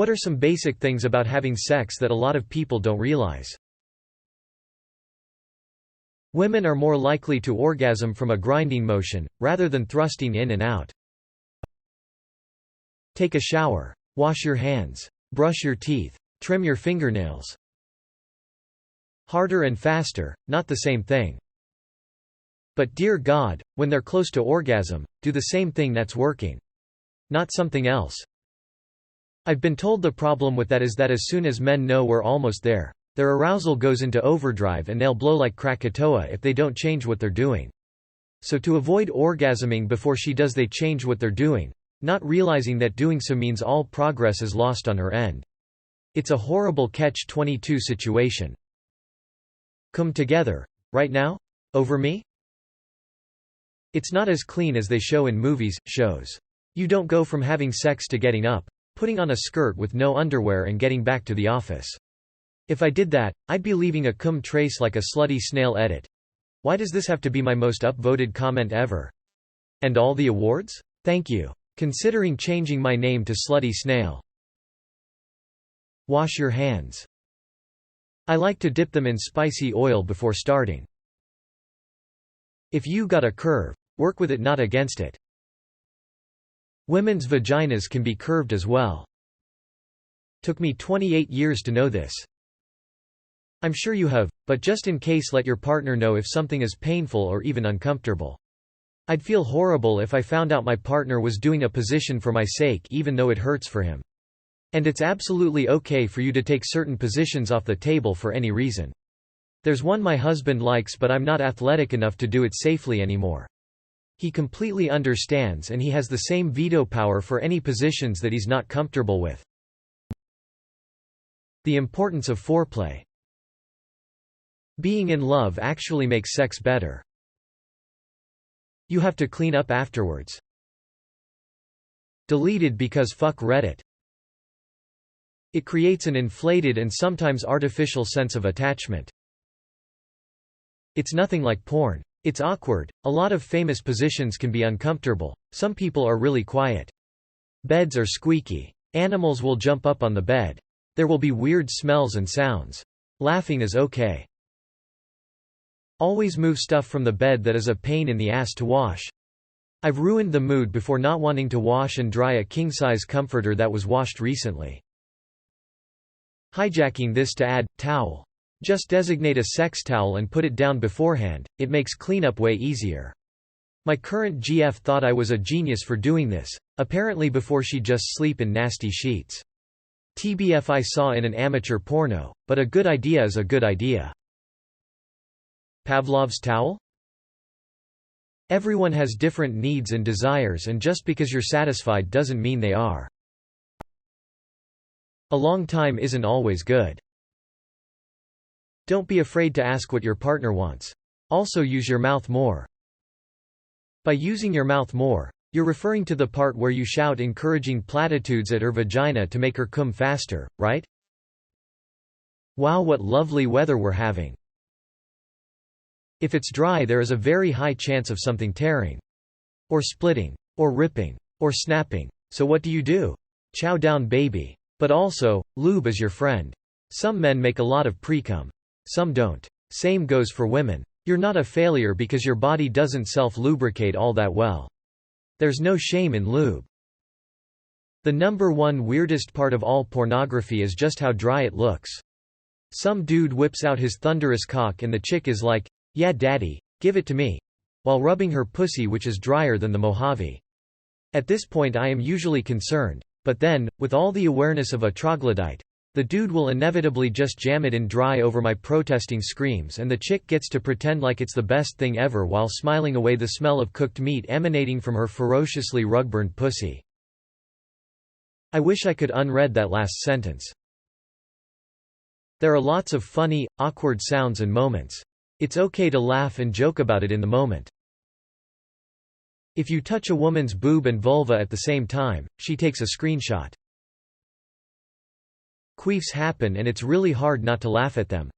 What are some basic things about having sex that a lot of people don't realize? Women are more likely to orgasm from a grinding motion, rather than thrusting in and out. Take a shower. Wash your hands. Brush your teeth. Trim your fingernails. Harder and faster, not the same thing. But dear God, when they're close to orgasm, do the same thing that's working. Not something else. I've been told the problem with that is that as soon as men know we're almost there, their arousal goes into overdrive and they'll blow like Krakatoa if they don't change what they're doing. So to avoid orgasming before she does, they change what they're doing, not realizing that doing so means all progress is lost on her end. It's a horrible catch-22 situation. Come together, right now? Over me? It's not as clean as they show in movies, shows. You don't go from having sex to getting up, putting on a skirt with no underwear and getting back to the office. If I did that, I'd be leaving a cum trace like a slutty snail edit. Why does this have to be my most upvoted comment ever? And all the awards? Thank you. Considering changing my name to Slutty Snail. Wash your hands. I like to dip them in spicy oil before starting. If you got a curve, work with it, not against it. Women's vaginas can be curved as well. Took me 28 years to know this. I'm sure you have, but just in case, let your partner know if something is painful or even uncomfortable. I'd feel horrible if I found out my partner was doing a position for my sake even though it hurts for him. And it's absolutely okay for you to take certain positions off the table for any reason. There's one my husband likes, but I'm not athletic enough to do it safely anymore. He completely understands, and he has the same veto power for any positions that he's not comfortable with. The importance of foreplay. Being in love actually makes sex better. You have to clean up afterwards. Deleted because fuck Reddit. It creates an inflated and sometimes artificial sense of attachment. It's nothing like porn. It's awkward. A lot of famous positions can be uncomfortable. Some people are really quiet. Beds are squeaky. Animals will jump up on the bed. There will be weird smells and sounds. Laughing is okay. Always move stuff from the bed that is a pain in the ass to wash. I've ruined the mood before not wanting to wash and dry a king-size comforter that was washed recently. Hijacking this to add towel. Just designate a sex towel and put it down beforehand, it makes cleanup way easier. My current GF thought I was a genius for doing this, apparently before she'd just sleep in nasty sheets. TBF, I saw in an amateur porno, but a good idea is a good idea. Pavlov's towel? Everyone has different needs and desires, and just because you're satisfied doesn't mean they are. A long time isn't always good. Don't be afraid to ask what your partner wants. Also use your mouth more. By using your mouth more, you're referring to the part where you shout encouraging platitudes at her vagina to make her come faster, right? Wow, what lovely weather we're having. If it's dry, there is a very high chance of something tearing. Or splitting. Or ripping. Or snapping. So what do? Chow down, baby. But also, lube is your friend. Some men make a lot of pre-cum. Some don't. Same goes for women. You're not a failure because your body doesn't self-lubricate all that well. There's no shame in lube. The number one weirdest part of all pornography is just how dry it looks. Some dude whips out his thunderous cock and the chick is like, "Yeah daddy, give it to me," while rubbing her pussy, which is drier than the Mojave. At this point I am usually concerned, but then, with all the awareness of a troglodyte, the dude will inevitably just jam it in dry over my protesting screams, and the chick gets to pretend like it's the best thing ever while smiling away the smell of cooked meat emanating from her ferociously rug-burned pussy. I wish I could unread that last sentence. There are lots of funny, awkward sounds and moments. It's okay to laugh and joke about it in the moment. If you touch a woman's boob and vulva at the same time, she takes a screenshot. Queefs happen and it's really hard not to laugh at them.